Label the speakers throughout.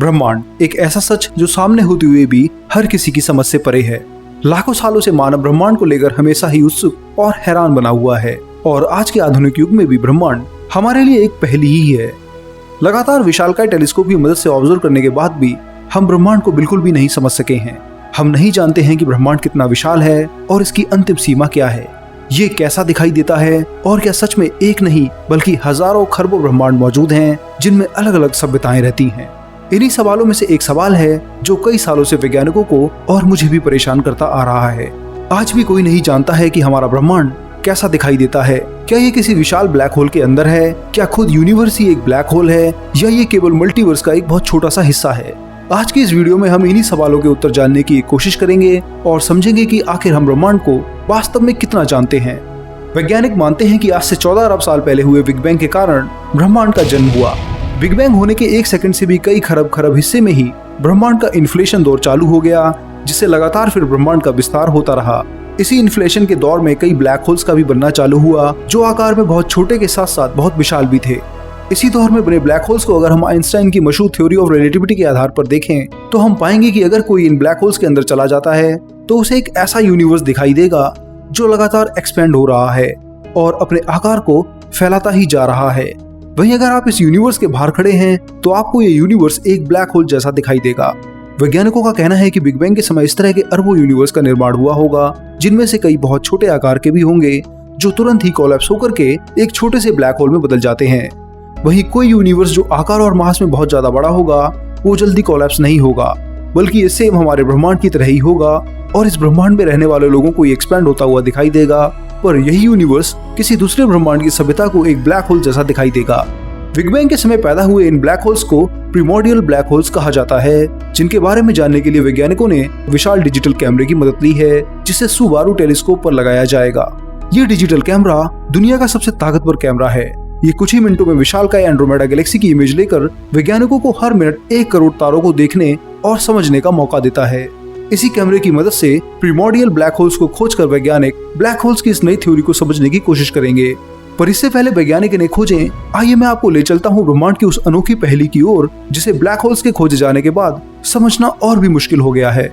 Speaker 1: ब्रह्मांड एक ऐसा सच जो सामने होते हुए भी हर किसी की समझ से परे है। लाखों सालों से मानव ब्रह्मांड को लेकर हमेशा ही उत्सुक और हैरान बना हुआ है और आज के आधुनिक युग में भी ब्रह्मांड हमारे लिए एक पहेली ही है। लगातार विशालकाय टेलीस्कोप की मदद से ऑब्जर्व करने के बाद भी हम ब्रह्मांड को बिल्कुल भी नहीं समझ सके हैं। हम नहीं जानते हैं कि ब्रह्मांड कितना विशाल है और इसकी अंतिम सीमा क्या है, ये कैसा दिखाई देता है और क्या सच में एक नहीं बल्कि हजारों खरबों ब्रह्मांड मौजूद हैं जिनमें अलग अलग सभ्यताएं रहती हैं। इन्हीं सवालों में से एक सवाल है जो कई सालों से वैज्ञानिकों को और मुझे भी परेशान करता आ रहा है। आज भी कोई नहीं जानता है कि हमारा ब्रह्मांड कैसा दिखाई देता है। क्या ये किसी विशाल ब्लैक होल के अंदर है? क्या खुद यूनिवर्स ही एक ब्लैक होल है या ये केवल मल्टीवर्स का एक बहुत छोटा सा हिस्सा है? आज की इस वीडियो में हम इन्हीं सवालों के उत्तर जानने की कोशिश करेंगे और समझेंगे कि आखिर हम ब्रह्मांड को वास्तव में कितना जानते हैं। वैज्ञानिक मानते हैं कि आज से 14 अरब साल पहले हुए बिग बैंग के कारण ब्रह्मांड का जन्म हुआ। बिग बैंग होने के 1 सेकंड से भी कई खरब हिस्से में ही ब्रह्मांड का इन्फ्लेशन दौर चालू हो गया, जिससे लगातार फिर ब्रह्मांड का विस्तार होता रहा। इसी इन्फ्लेशन के दौर में कई ब्लैक होल्स का भी बनना चालू हुआ जो आकार में बहुत छोटे के साथ साथ बहुत विशाल भी थे। इसी दौर में बने ब्लैक होल्स को अगर हम आइंस्टाइन की मशहूर थ्योरी ऑफ रिलेटिविटी के आधार पर देखें तो हम पाएंगे कि अगर कोई इन ब्लैक होल्स के अंदर चला जाता है तो उसे एक ऐसा यूनिवर्स दिखाई देगा जो लगातार एक्सपेंड हो रहा है और अपने आकार को फैलाता ही जा रहा है। वहीं अगर आप इस यूनिवर्स के बाहर खड़े हैं तो आपको ये यूनिवर्स एक ब्लैक होल जैसा दिखाई देगा। वैज्ञानिकों का कहना है कि बिग बैंग के समय इस तरह के अरबों यूनिवर्स का निर्माण हुआ होगा, जिनमें से कई बहुत छोटे आकार के भी होंगे जो तुरंत ही कोलैप्स होकर के एक छोटे से ब्लैक होल में बदल जाते हैं। वहीं कोई यूनिवर्स जो आकार और मास में बहुत ज्यादा बड़ा होगा वो जल्दी कोलैप्स नहीं होगा, बल्कि ये सेम हमारे ब्रह्मांड की तरह ही होगा और इस ब्रह्मांड में रहने वाले लोगों को ये एक्सपैंड होता हुआ दिखाई देगा। पर यही यूनिवर्स किसी दूसरे ब्रह्मांड की सभ्यता को एक ब्लैक होल जैसा दिखाई देगा। बिग बैंग के समय पैदा हुए इन ब्लैक होल्स को प्रिमोर्डियल ब्लैक होल्स कहा जाता है, जिनके बारे में जानने के लिए वैज्ञानिकों ने विशाल डिजिटल कैमरे की मदद ली है, जिसे सुबारू टेलीस्कोप पर लगाया जाएगा। ये डिजिटल कैमरा दुनिया का सबसे ताकतवर कैमरा है। ये कुछ ही मिनटों में विशालकाय एंड्रोमेडा गैलेक्सी की इमेज लेकर वैज्ञानिकों को हर मिनट 1 करोड़ तारों को देखने और समझने का मौका देता है। इसी कैमरे की मदद से प्रिमोर्डियल ब्लैक होल्स को खोजकर वैज्ञानिक ब्लैक होल्स की इस नई थ्योरी को समझने की कोशिश करेंगे। पर इससे पहले वैज्ञानिक इन्हें खोजें, आइए मैं आपको ले चलता हूँ ब्रह्मांड की उस अनोखी पहेली की ओर जिसे ब्लैक होल्स के खोजे जाने के बाद समझना और भी मुश्किल हो गया है।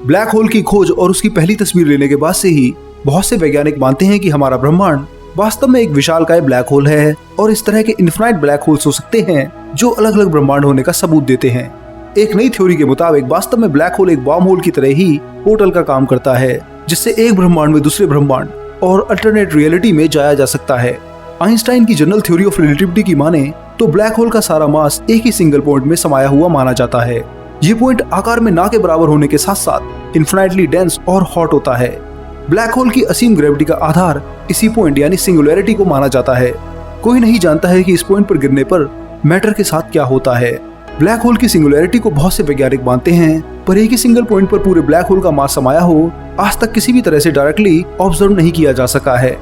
Speaker 1: ब्लैक होल की खोज और उसकी पहली तस्वीर लेने के बाद से ही बहुत से वैज्ञानिक मानते हैं कि हमारा ब्रह्मांड वास्तव में एक विशालकाय ब्लैक होल है और इस तरह के इन्फिनाइट ब्लैक होल्स हो सकते हैं जो अलग अलग ब्रह्मांड होने का सबूत देते हैं। एक नई थ्योरी के मुताबिक वास्तव में ब्लैक होल एक वार्म होल की तरह ही पोर्टल का काम करता है, जिससे एक ब्रह्मांड में दूसरे ब्रह्मांड और अल्टरनेट रियलिटी में जाया जा सकता है। आइंस्टाइन की जनरल थ्योरी ऑफ रिलेटिविटी की माने तो ब्लैक होल का सारा मास एक ही सिंगल पॉइंट में समाया हुआ माना जाता है। ये पॉइंट आकार में ना के बराबर होने के साथ साथ इन्फिनाइटली डेंस और हॉट होता है। ब्लैक होल की असीम ग्रेविटी का आधार इसी पॉइंट यानी सिंगुलैरिटी को माना जाता है। कोई नहीं जानता है कि इस पॉइंट पर गिरने पर मैटर के साथ क्या होता है। ब्लैक होल की सिंगुलैरिटी को बहुत से वैज्ञानिक मानते हैं, पर एक ही सिंगल पॉइंट पर पूरे ब्लैक होल का मास समाया हो आज तक किसी भी तरह से डायरेक्टली ऑब्जर्व नहीं किया जा सका है।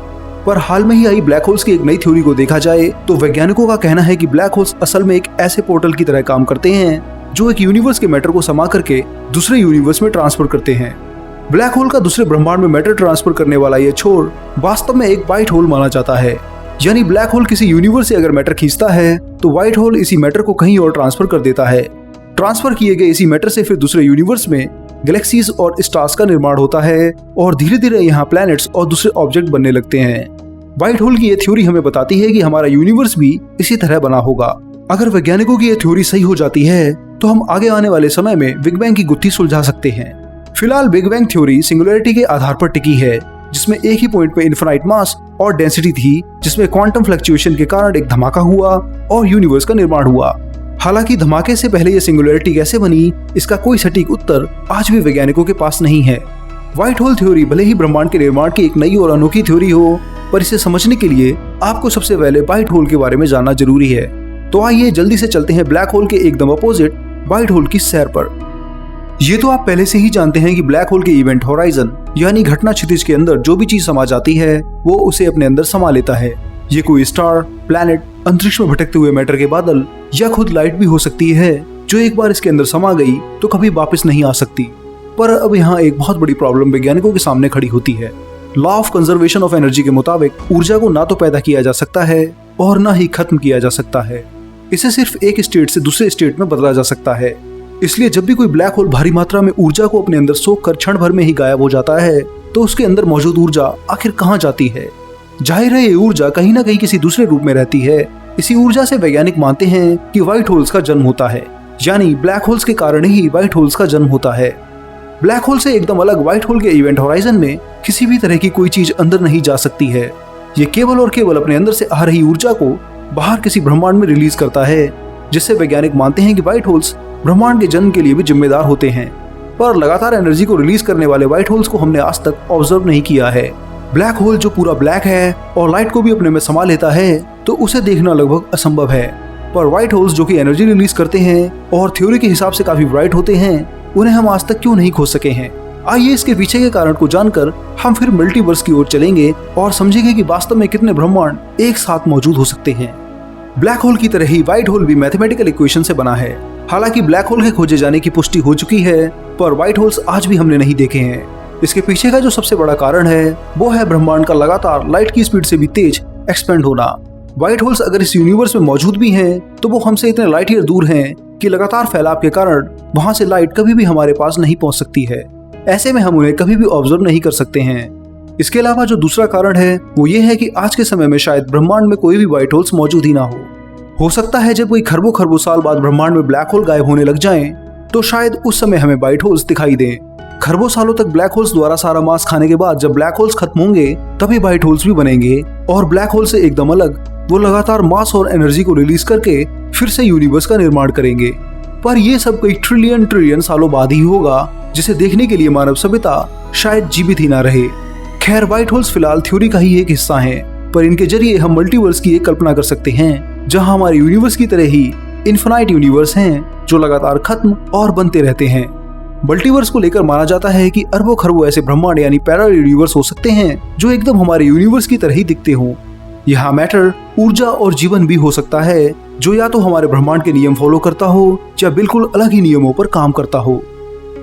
Speaker 1: पर हाल में ही आई ब्लैक होल्स की एक नई थ्योरी को देखा जाए तो वैज्ञानिकों का कहना है कि ब्लैक होल्स असल में एक ऐसे पोर्टल की तरह काम करते हैं जो एक यूनिवर्स के मैटर को समा करके दूसरे यूनिवर्स में ट्रांसफर करते हैं। ब्लैक होल का दूसरे ब्रह्मांड में मैटर ट्रांसफर करने वाला यह छोर वास्तव में एक व्हाइट होल माना जाता है। यानी ब्लैक होल किसी यूनिवर्स से अगर मैटर खींचता है तो व्हाइट होल इसी मैटर को कहीं और ट्रांसफर कर देता है। ट्रांसफर किए गए इसी मैटर से फिर दूसरे यूनिवर्स में गैलेक्सीज और स्टार्स का निर्माण होता है और धीरे धीरे यहाँ प्लैनेट्स और दूसरे ऑब्जेक्ट बनने लगते हैं। व्हाइट होल की यह थ्योरी हमें बताती है कि हमारा यूनिवर्स भी इसी तरह बना होगा। अगर वैज्ञानिकों की यह थ्योरी सही हो जाती है तो हम आगे आने वाले समय में बिग बैंग की गुत्थी सुलझा सकते हैं। फिलहाल बिग बैंग थ्योरी सिंगुलैरिटी के आधार पर टिकी है, जिसमें एक ही पॉइंट पे इनफिनाइट मास और डेंसिटी थी, जिसमें क्वांटम फ्लक्चुएशन के कारण एक धमाका हुआ और यूनिवर्स का निर्माण हुआ। हालांकि धमाके से पहले यह सिंगुलैरिटी कैसे बनी, इसका कोई सटीक उत्तर आज भी वैज्ञानिकों के पास नहीं है। व्हाइट होल थ्योरी भले ही ब्रह्मांड के निर्माण की एक नई और अनोखी थ्योरी हो, पर इसे समझने के लिए आपको सबसे पहले व्हाइट होल के बारे में जानना जरूरी है। तो आइए जल्दी से चलते हैं ब्लैक होल के एकदम अपोजिट व्हाइट होल की सैर पर। ये तो आप पहले से ही जानते हैं कि ब्लैक होल के इवेंट होराइजन यानी घटना क्षितिज के अंदर जो भी चीज समा जाती है वो उसे अपने अंदर समा लेता है। ये कोई स्टार, प्लैनेट, अंतरिक्ष में भटकते हुए मैटर के बादल या खुद लाइट भी हो सकती है जो एक बार इसके अंदर समा गई तो कभी वापस नहीं आ सकती। पर अब यहाँ एक बहुत बड़ी प्रॉब्लम वैज्ञानिकों के सामने खड़ी होती है। Law of conservation of energy के मुताबिक ऊर्जा को ना तो पैदा किया जा सकता है और ना ही खत्म किया जा सकता है। इसे सिर्फ एक स्टेट से दूसरे स्टेट में बदला जा सकता है। इसलिए जब भी कोई ब्लैक होल भारी मात्रा में ऊर्जा को अपने अंदर सोख कर क्षण भर में ही गायब हो जाता है तो उसके अंदर मौजूद ऊर्जा आखिर कहाँ जाती है? जाहिर है ये ऊर्जा कहीं ना कहीं किसी दूसरे रूप में रहती है। इसी ऊर्जा से वैज्ञानिक मानते हैं कि व्हाइट होल्स का जन्म होता है, यानी ब्लैक होल्स के कारण ही व्हाइट होल्स का जन्म होता है। ब्लैक होल से एकदम अलग व्हाइट होल के इवेंट होराइजन में किसी भी तरह की कोई चीज अंदर नहीं जा सकती है। ये केवल और केवल अपने अंदर से आ रही ऊर्जा को बाहर किसी ब्रह्मांड में रिलीज करता है, जिससे वैज्ञानिक मानते हैं कि व्हाइट होल्स ब्रह्मांड के जन्म के लिए भी जिम्मेदार होते हैं। पर लगातार एनर्जी को रिलीज करने वाले व्हाइट होल्स को हमने आज तक ऑब्जर्व नहीं किया है। ब्लैक होल जो पूरा ब्लैक है और लाइट को भी अपने में समा लेता है तो उसे देखना लगभग असंभव है। पर व्हाइट होल्स जो कि एनर्जी रिलीज करते हैं और थ्योरी के हिसाब से काफी ब्राइट होते हैं, उन्हें हम आज तक क्यों नहीं खोज सके हैं? आइए इसके पीछे के कारण को जानकर हम फिर मल्टीवर्स की ओर चलेंगे और समझेंगे कि वास्तव में कितने ब्रह्मांड एक साथ मौजूद हो सकते हैं। ब्लैक होल की तरह ही व्हाइट होल भी मैथमेटिकल इक्वेशन से बना है। हालांकि ब्लैक होल के खोजे जाने की पुष्टि हो चुकी है, पर व्हाइट होल्स आज भी हमने नहीं देखे हैं। इसके पीछे का जो सबसे बड़ा कारण है वो है ब्रह्मांड का लगातार लाइट की स्पीड से भी तेज एक्सपेंड होना। व्हाइट होल्स अगर इस यूनिवर्स में मौजूद भी हैं तो वो हमसे इतने लाइट ईयर दूर हैं कि लगातार फैलाव के कारण वहां से लाइट कभी भी हमारे पास नहीं पहुंच सकती है। ऐसे में हम उन्हें कभी भी ऑब्जर्व नहीं कर सकते हैं। इसके अलावा जो दूसरा कारण है वो ये है कि आज के समय में शायद ब्रह्मांड में कोई भी व्हाइट होल्स मौजूद ही ना हो सकता है जब कोई खरबों खरबों साल बाद ब्रह्मांड में ब्लैक होल गायब होने लग जाएं तो शायद उस समय हमें व्हाइट होल्स दिखाई दें। खरबों सालों तक ब्लैक होल्स द्वारा सारा मास खाने के बाद जब ब्लैक होल्स खत्म होंगे तभी व्हाइट होल्स भी बनेंगे और ब्लैक होल से एकदम अलग वो लगातार मास और एनर्जी को रिलीज करके फिर से यूनिवर्स का निर्माण करेंगे। पर ये सब कई ट्रिलियन सालों बाद ही होगा, जिसे देखने के लिए मानव सभ्यता शायद जीवित ही ना रहे। खैर, व्हाइट होल्स फिलहाल थ्योरी का ही एक हिस्सा हैं, पर इनके जरिए हम मल्टीवर्स की एक कल्पना कर सकते हैं जहां हमारे यूनिवर्स की तरह ही इन्फिनाइट यूनिवर्स हैं जो लगातार खत्म और बनते रहते हैं। मल्टीवर्स को लेकर माना जाता है कि अरबों खरबों ऐसे ब्रह्मांड यानी पैरेलल यूनिवर्स हो सकते हैं जो एकदम हमारे यूनिवर्स की तरह ही दिखते हों। यहाँ मैटर, ऊर्जा और जीवन भी हो सकता है जो या तो हमारे ब्रह्मांड के नियम फॉलो करता हो या बिल्कुल अलग ही नियमों पर काम करता हो।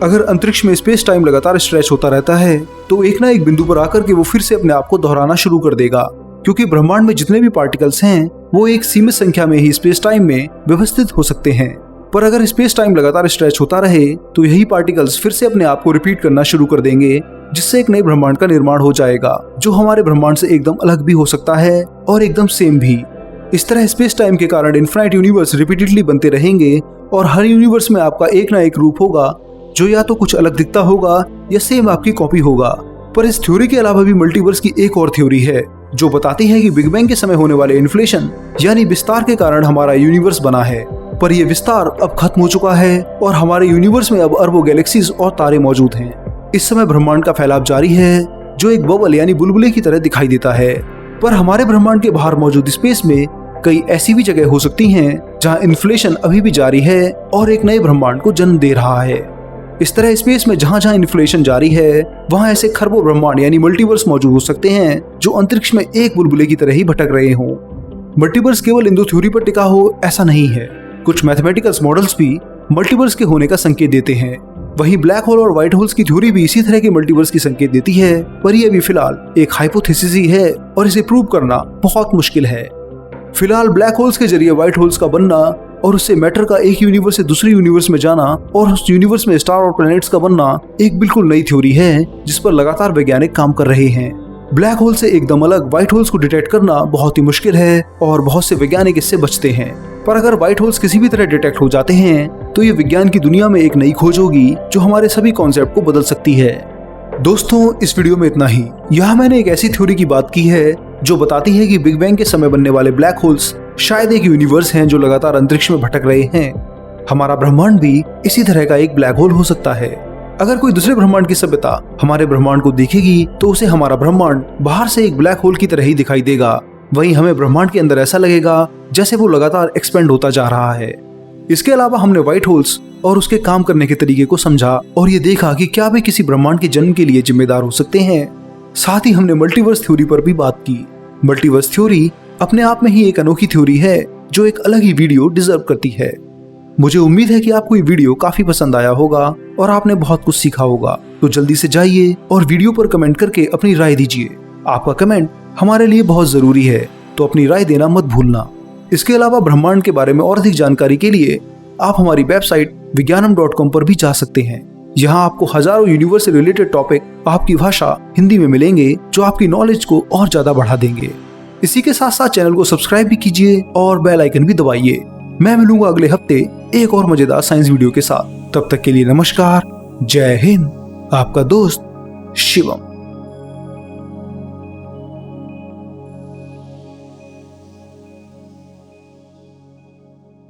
Speaker 1: अगर अंतरिक्ष में स्पेस टाइम लगातार स्ट्रेच होता रहता है तो एक ना एक बिंदु पर आकर के वो फिर से अपने आप को दोहराना शुरू कर देगा, क्योंकि ब्रह्मांड में जितने भी पार्टिकल्स हैं वो एक सीमित संख्या में ही स्पेस टाइम में व्यवस्थित हो सकते हैं। पर अगर स्पेस टाइम लगातार स्ट्रेच होता रहे तो यही पार्टिकल्स फिर से अपने आप को रिपीट करना शुरू कर देंगे, जिससे एक नए ब्रह्मांड का निर्माण हो जाएगा जो हमारे ब्रह्मांड से एकदम अलग भी हो सकता है और एकदम सेम भी। इस तरह स्पेस टाइम के कारण इनफिनाइट यूनिवर्स रिपीटेडली बनते रहेंगे और हर यूनिवर्स में आपका एक ना एक रूप होगा जो या तो कुछ अलग दिखता होगा या सेम आपकी कॉपी होगा। पर इस थ्योरी के अलावा भी मल्टीवर्स की एक और थ्योरी है जो बताती है कि बिग बैंग के समय होने वाले इन्फ्लेशन यानी विस्तार के कारण हमारा यूनिवर्स बना है। पर यह विस्तार अब खत्म हो चुका है और हमारे यूनिवर्स में अब अरबों गैलेक्सीज और तारे मौजूद हैं। इस समय ब्रह्मांड का फैलाव जारी है जो एक बबल यानी बुलबुले की तरह दिखाई देता है। पर हमारे ब्रह्मांड के बाहर मौजूद स्पेस में कई ऐसी भी जगह हो सकती हैं जहां इन्फ्लेशन अभी भी जारी है और एक नए ब्रह्मांड को जन्म दे रहा है। इस तरह स्पेस में जहां जहां इन्फ्लेशन जारी है वहां ऐसे खरबों ब्रह्मांड यानी मल्टीवर्स मौजूद हो सकते हैं जो अंतरिक्ष में एक बुलबुले की तरह ही भटक रहे हों। मल्टीवर्स केवल इन दो थ्योरी पर टिका हो ऐसा नहीं है, कुछ मैथमेटिकल्स मॉडल्स भी मल्टीवर्स के होने का संकेत देते हैं। वहीं ब्लैक होल और व्हाइट होल्स की थ्योरी भी इसी तरह के मल्टीवर्स की संकेत देती है, पर यह भी फिलहाल एक हाइपोथेसिस ही है और इसे प्रूव करना बहुत मुश्किल है। फिलहाल ब्लैक होल्स के जरिए व्हाइट होल्स का बनना और उससे मैटर का एक यूनिवर्स से दूसरे यूनिवर्स में जाना और उस यूनिवर्स में स्टार और प्लैनेट्स का बनना एक बिल्कुल नई थ्योरी है जिस पर लगातार वैज्ञानिक काम कर रहे हैं। ब्लैक होल से एकदम अलग व्हाइट होल्स को डिटेक्ट करना बहुत ही मुश्किल है और बहुत से वैज्ञानिक इससे बचते हैं। पर अगर व्हाइट होल्स किसी भी तरह डिटेक्ट हो जाते हैं तो ये विज्ञान की दुनिया में एक नई खोज होगी जो हमारे सभी कॉन्सेप्ट को बदल सकती है। दोस्तों, इस वीडियो में इतना ही। यहाँ मैंने एक ऐसी थ्योरी की बात की है जो बताती है कि बिग बैंग के समय बनने वाले ब्लैक होल्स शायद एक यूनिवर्स हैं जो लगातार अंतरिक्ष में भटक रहे हैं। हमारा ब्रह्मांड भी इसी तरह का एक ब्लैक होल हो सकता है। अगर कोई दूसरे ब्रह्मांड की सभ्यता हमारे ब्रह्मांड को देखेगी तो उसे हमारा ब्रह्मांड बाहर से एक ब्लैक होल की तरह ही दिखाई देगा। वहीं हमें ब्रह्मांड के अंदर ऐसा लगेगा जैसे वो लगातार एक्सपेंड होता जा रहा है। इसके अलावा हमने व्हाइट होल्स और उसके काम करने के तरीके को समझा और ये देखा कि क्या वे किसी ब्रह्मांड के जन्म के लिए जिम्मेदार हो सकते हैं। साथ ही हमने मल्टीवर्स थ्योरी पर भी बात की। मल्टीवर्स थ्योरी अपने आप में ही एक अनोखी थ्योरी है जो एक अलग ही वीडियो डिजर्व करती है। मुझे उम्मीद है कि आपको ये वीडियो काफी पसंद आया होगा और आपने बहुत कुछ सीखा होगा। तो जल्दी से जाइए और वीडियो पर कमेंट करके अपनी राय दीजिए। आपका कमेंट हमारे लिए बहुत जरूरी है, तो अपनी राय देना मत भूलना। इसके अलावा ब्रह्मांड के बारे में और अधिक जानकारी के लिए आप हमारी वेबसाइट विज्ञानम.com पर भी जा सकते हैं। यहाँ आपको हजारों यूनिवर्स से रिलेटेड टॉपिक आपकी भाषा हिंदी में मिलेंगे, जो आपकी नॉलेज को और ज्यादा बढ़ा देंगे। इसी के साथ साथ चैनल को सब्सक्राइब भी कीजिए और बेल आइकन भी दबाइए। मैं मिलूंगा अगले हफ्ते एक और मजेदार साइंस वीडियो के साथ। तब तक के लिए नमस्कार, जय हिंद, आपका दोस्त शिवम।